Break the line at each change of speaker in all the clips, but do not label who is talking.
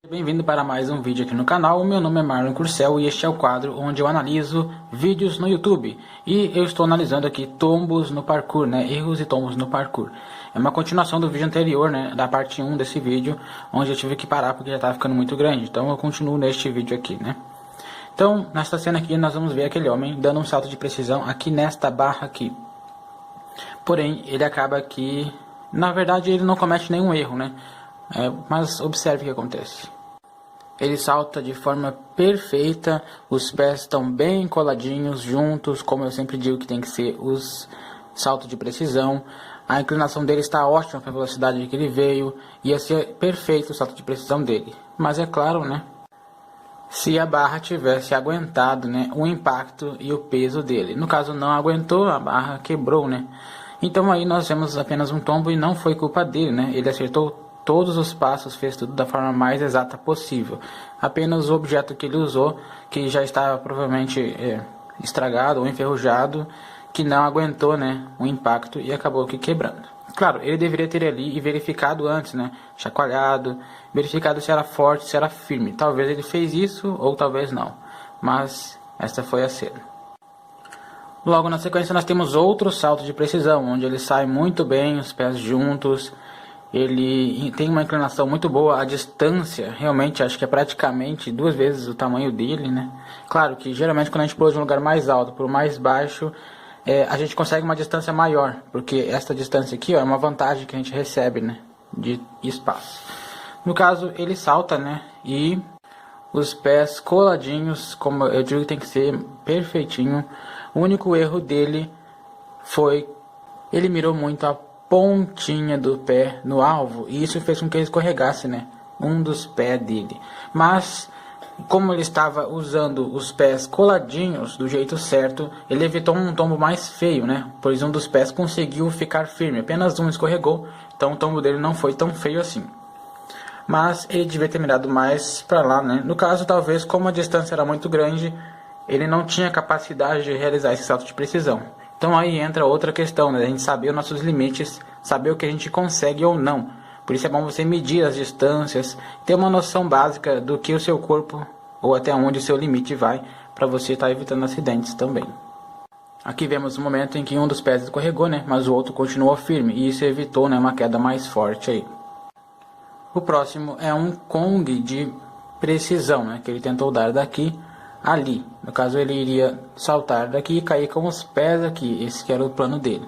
Bem-vindo para mais um vídeo aqui no canal. O meu nome é Marlon Curcel e este é o quadro onde eu analiso vídeos no YouTube. E eu estou analisando aqui tombos no parkour, né? Erros e tombos no parkour. É uma continuação do vídeo anterior, né? Da parte 1 desse vídeo, onde eu tive que parar porque já estava ficando muito grande. Então eu continuo neste vídeo aqui, né? Então, nesta cena aqui, nós vamos ver aquele homem dando um salto de precisão aqui nesta barra aqui. Porém, ele acaba que... Na verdade, ele não comete nenhum erro, né? Mas observe o que acontece. Ele salta de forma perfeita, os pés estão bem coladinhos, juntos, como eu sempre digo que tem que ser os saltos de precisão. A inclinação dele está ótima para a velocidade que ele veio, ia ser perfeito o salto de precisão dele. Mas é claro, né? Se a barra tivesse aguentado, né, o impacto e o peso dele. No caso não aguentou, a barra quebrou, né? Então aí nós temos apenas um tombo e não foi culpa dele, né? Ele acertou todos os passos, fez tudo da forma mais exata possível. Apenas o objeto que ele usou, que já estava provavelmente estragado ou enferrujado, que não aguentou, né, o impacto e acabou aqui quebrando. Claro, ele deveria ter ali e verificado antes, né, chacoalhado, verificado se era forte, se era firme. Talvez ele fez isso ou talvez não, mas esta foi a cena. Logo na sequência nós temos outro salto de precisão, onde ele sai muito bem, os pés juntos. Ele tem uma inclinação muito boa, a distância realmente acho que é praticamente 2 vezes o tamanho dele, né? Claro que geralmente quando a gente pula de um lugar mais alto para o mais baixo, a gente consegue uma distância maior, porque essa distância aqui ó, é uma vantagem que a gente recebe, né? De espaço. No caso ele salta, né? E os pés coladinhos, como eu digo, tem que ser perfeitinho. O único erro dele foi ele mirou muito a pontinha do pé no alvo e isso fez com que ele escorregasse, né, um dos pés dele. Mas como ele estava usando os pés coladinhos do jeito certo, ele evitou um tombo mais feio, né, pois um dos pés conseguiu ficar firme, apenas um escorregou, então o tombo dele não foi tão feio assim. Mas ele devia ter mirado mais para lá, né, no caso talvez como a distância era muito grande, ele não tinha capacidade de realizar esse salto de precisão. Então aí entra outra questão, né? A gente saber os nossos limites, saber o que a gente consegue ou não. Por isso é bom você medir as distâncias, ter uma noção básica do que o seu corpo, ou até onde o seu limite vai, para você estar evitando acidentes também. Aqui vemos o momento em que um dos pés escorregou, né? Mas o outro continuou firme, e isso evitou, né, uma queda mais forte aí. O próximo é um Kong de precisão, né? Que ele tentou dar daqui ali. No caso ele iria saltar daqui e cair com os pés aqui. Esse que era o plano dele.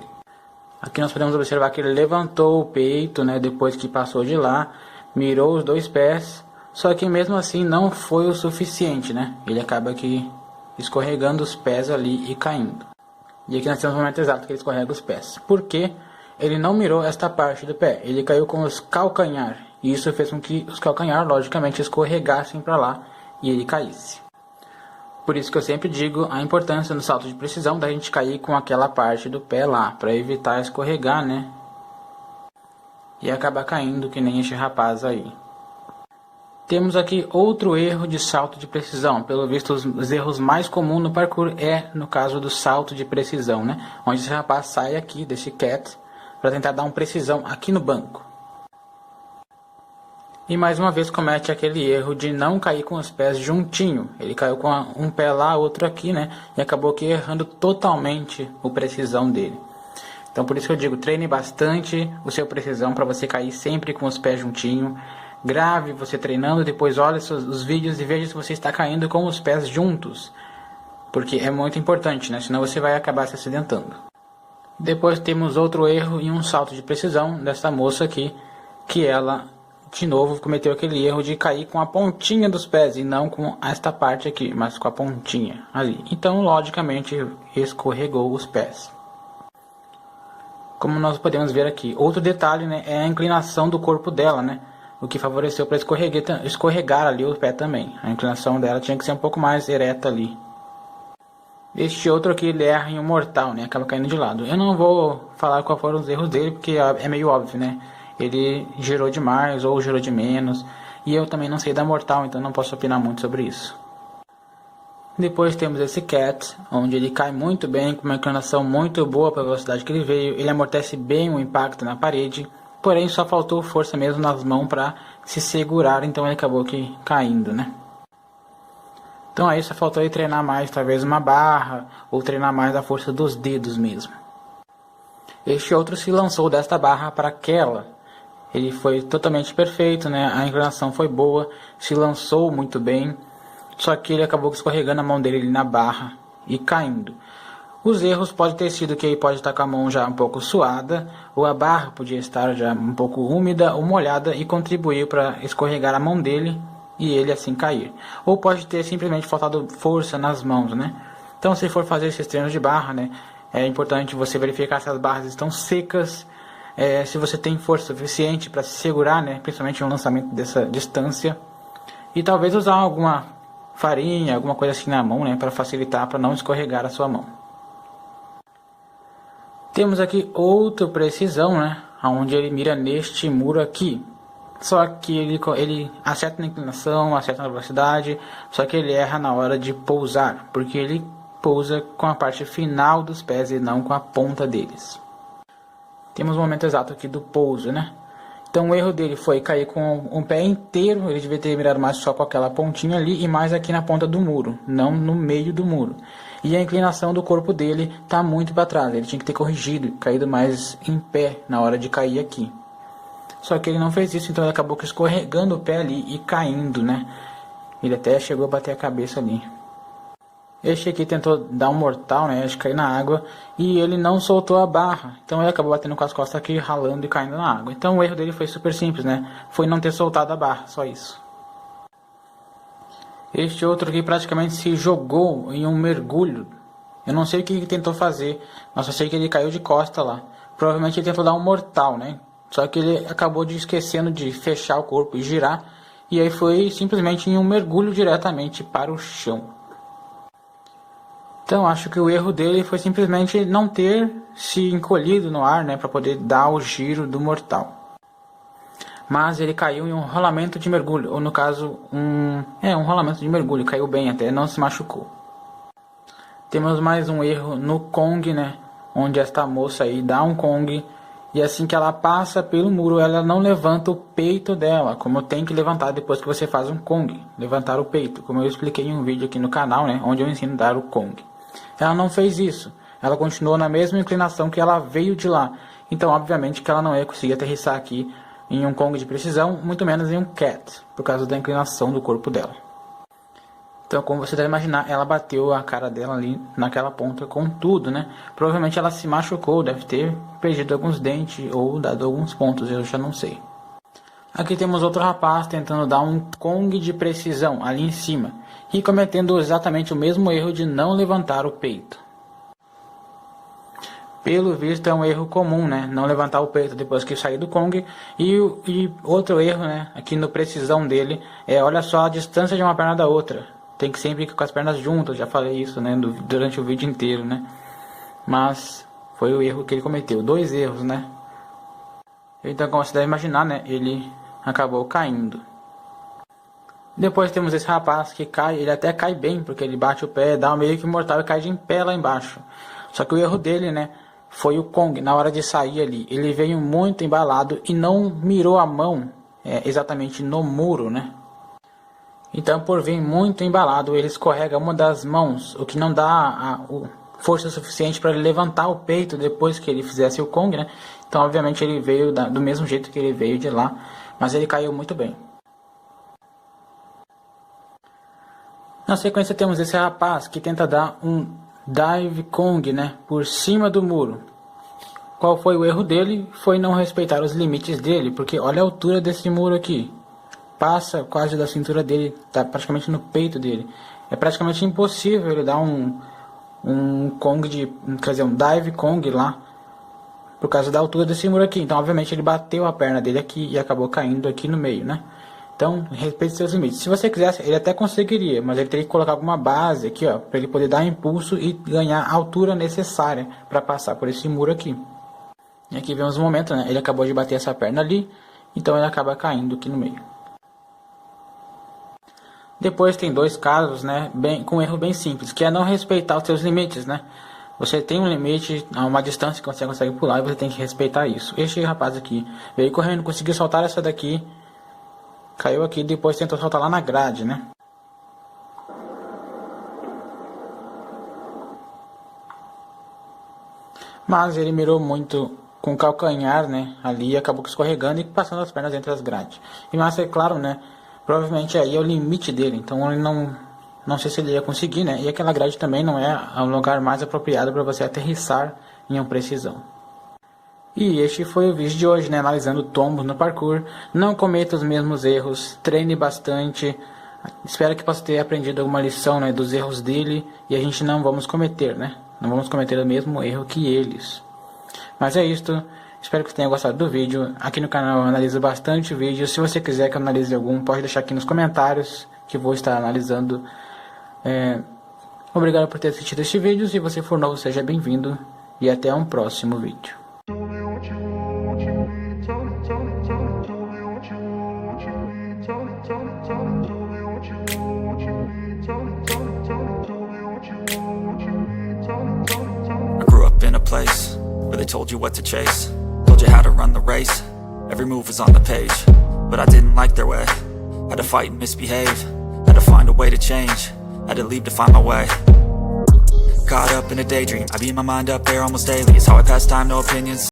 Aqui nós podemos observar que ele levantou o peito, né, depois que passou de lá, mirou os 2 pés, só que mesmo assim não foi o suficiente, né? Ele acaba aqui escorregando os pés ali e caindo. E aqui nós temos o momento exato que ele escorrega os pés. Porque ele não mirou esta parte do pé, ele caiu com os calcanhar. E isso fez com que os calcanhar logicamente escorregassem para lá e ele caísse. Por isso que eu sempre digo a importância no salto de precisão da gente cair com aquela parte do pé lá, para evitar escorregar, né? E acabar caindo que nem este rapaz aí. Temos aqui outro erro de salto de precisão. Pelo visto, os erros mais comuns no parkour é no caso do salto de precisão, né? Onde esse rapaz sai aqui desse cat para tentar dar uma precisão aqui no banco. E mais uma vez comete aquele erro de não cair com os pés juntinho. Ele caiu com um pé lá, outro aqui, né? E acabou aqui errando totalmente o precisão dele. Então por isso que eu digo, treine bastante o seu precisão para você cair sempre com os pés juntinho. Grave você treinando, depois olhe os vídeos e veja se você está caindo com os pés juntos. Porque é muito importante, né? Senão você vai acabar se acidentando. Depois temos outro erro em um salto de precisão dessa moça aqui, que ela... de novo cometeu aquele erro de cair com a pontinha dos pés e não com esta parte aqui, mas com a pontinha ali. Então, logicamente, escorregou os pés. Como nós podemos ver aqui. Outro detalhe, né, é a inclinação do corpo dela, né? O que favoreceu para escorregar ali o pé também. A inclinação dela tinha que ser um pouco mais ereta ali. Este outro aqui, ele erra em um mortal, né? Acaba caindo de lado. Eu não vou falar quais foram os erros dele, porque é meio óbvio, né? Ele girou demais ou girou de menos. E eu também não sei da mortal, então não posso opinar muito sobre isso. Depois temos esse cat, onde ele cai muito bem, com uma inclinação muito boa para a velocidade que ele veio. Ele amortece bem o impacto na parede. porém só faltou força mesmo nas mãos para se segurar, então ele acabou que caindo, né? Então aí só faltou ele treinar mais, talvez uma barra, ou treinar mais a força dos dedos mesmo. Este outro se lançou desta barra para aquela. Ele foi totalmente perfeito, né? A inclinação foi boa, se lançou muito bem, só que ele acabou escorregando a mão dele ali na barra e caindo. Os erros podem ter sido que ele pode estar com a mão já um pouco suada, ou a barra podia estar já um pouco úmida ou molhada e contribuiu para escorregar a mão dele e ele assim cair. Ou pode ter simplesmente faltado força nas mãos, né? Então se for fazer esses treinos de barra, né, é importante você verificar se as barras estão secas, se você tem força suficiente para se segurar, né, principalmente no lançamento dessa distância. E talvez usar alguma farinha, alguma coisa assim na mão, né, para facilitar, para não escorregar a sua mão. Temos aqui outro precisão, né, onde ele mira neste muro aqui. Só que ele acerta na inclinação, acerta na velocidade, só que ele erra na hora de pousar, porque ele pousa com a parte final dos pés e não com a ponta deles. Temos o momento exato aqui do pouso, né? Então o erro dele foi cair com um pé inteiro, ele devia ter mirado mais só com aquela pontinha ali e mais aqui na ponta do muro, não no meio do muro. E a inclinação do corpo dele está muito para trás, ele tinha que ter corrigido, caído mais em pé na hora de cair aqui. Só que ele não fez isso, então ele acabou escorregando o pé ali e caindo, né? Ele até chegou a bater a cabeça ali. Este aqui tentou dar um mortal, né, de cair na água, e ele não soltou a barra. Então ele acabou batendo com as costas aqui, ralando e caindo na água. Então o erro dele foi super simples, né? Foi não ter soltado a barra, só isso. Este outro aqui praticamente se jogou em um mergulho. Eu não sei o que ele tentou fazer, mas só sei que ele caiu de costa lá. Provavelmente ele tentou dar um mortal, né? Só que ele acabou esquecendo de fechar o corpo e girar, e aí foi simplesmente em um mergulho diretamente para o chão. Então acho que o erro dele foi simplesmente não ter se encolhido no ar, né, para poder dar o giro do mortal. Mas ele caiu em um rolamento de mergulho, ou no caso um rolamento de mergulho, caiu bem até, não se machucou. Temos mais um erro no Kong, né, onde esta moça aí dá um Kong e assim que ela passa pelo muro, ela não levanta o peito dela, como tem que levantar depois que você faz um Kong, levantar o peito, como eu expliquei em um vídeo aqui no canal, né, onde eu ensino a dar o Kong. Ela não fez isso, ela continuou na mesma inclinação que ela veio de lá, então obviamente que ela não ia conseguir aterrissar aqui em um Kong de precisão, muito menos em um Cat, por causa da inclinação do corpo dela. Então, como você deve imaginar, ela bateu a cara dela ali naquela ponta com tudo, né? Provavelmente ela se machucou, deve ter perdido alguns dentes ou dado alguns pontos, eu já não sei. Aqui temos outro rapaz tentando dar um Kong de precisão ali em cima e cometendo exatamente o mesmo erro de não levantar o peito. Pelo visto é um erro comum, né? Não levantar o peito depois que sair do Kong. E outro erro, né? Aqui no precisão dele olha só a distância de uma perna da outra. Tem que sempre ir com as pernas juntas, já falei isso, né, durante o vídeo inteiro, né? Mas foi o erro que ele cometeu, 2 erros, né? Então, como você deve imaginar, né, ele acabou caindo. Depois temos esse rapaz que cai, ele até cai bem, porque ele bate o pé, dá um meio que mortal e cai de em pé lá embaixo. Só que o erro dele, né, foi o Kong, na hora de sair ali. Ele veio muito embalado e não mirou a mão exatamente no muro, né? Então, por vir muito embalado, ele escorrega uma das mãos, o que não dá força suficiente para ele levantar o peito depois que ele fizesse o Kong, né? Então, obviamente, ele veio do mesmo jeito que ele veio de lá, mas ele caiu muito bem. Na sequência, temos esse rapaz que tenta dar um Dive Kong, né, por cima do muro. Qual foi o erro dele? Foi não respeitar os limites dele, porque olha a altura desse muro aqui. Passa quase da cintura dele, tá praticamente no peito dele. É praticamente impossível ele dar um Kong um Dive Kong lá, por causa da altura desse muro aqui. Então, obviamente, ele bateu a perna dele aqui e acabou caindo aqui no meio, né? Então, respeite seus limites. Se você quisesse, ele até conseguiria, mas ele teria que colocar alguma base aqui, ó, para ele poder dar impulso e ganhar a altura necessária para passar por esse muro aqui. E aqui vemos o momento, né? Ele acabou de bater essa perna ali, então ele acaba caindo aqui no meio. Depois tem 2 casos, né, com um erro bem simples, que é não respeitar os seus limites, né? Você tem um limite, a uma distância que você consegue pular e você tem que respeitar isso. Este rapaz aqui veio correndo, conseguiu saltar essa daqui, caiu aqui, depois tentou saltar lá na grade, né? Mas ele mirou muito com o calcanhar, né? Ali acabou escorregando e passando as pernas entre as grades. E mas é claro, né? Provavelmente aí é o limite dele, então ele não sei se ele ia conseguir, né? E aquela grade também não é o lugar mais apropriado para você aterrissar em uma precisão. E este foi o vídeo de hoje, né? Analisando tombos no parkour. Não cometa os mesmos erros, treine bastante. Espero que possa ter aprendido alguma lição, né, dos erros dele e a gente não vamos cometer, né? Não vamos cometer o mesmo erro que eles. Mas é isto. Espero que você tenha gostado do vídeo. Aqui no canal eu analiso bastante vídeos. Se você quiser que eu analise algum, pode deixar aqui nos comentários que vou estar analisando. Obrigado por ter assistido este vídeo. Se você for novo, seja bem-vindo. E até um próximo vídeo.
I grew up in a place where they told you what to chase, told you how to run the race, every move was on the page. But I didn't like their way, had to fight and misbehave, had to find a way to change, had to leave to find my way. Caught up in a daydream, I beat my mind up there almost daily, it's how I pass time, no opinions.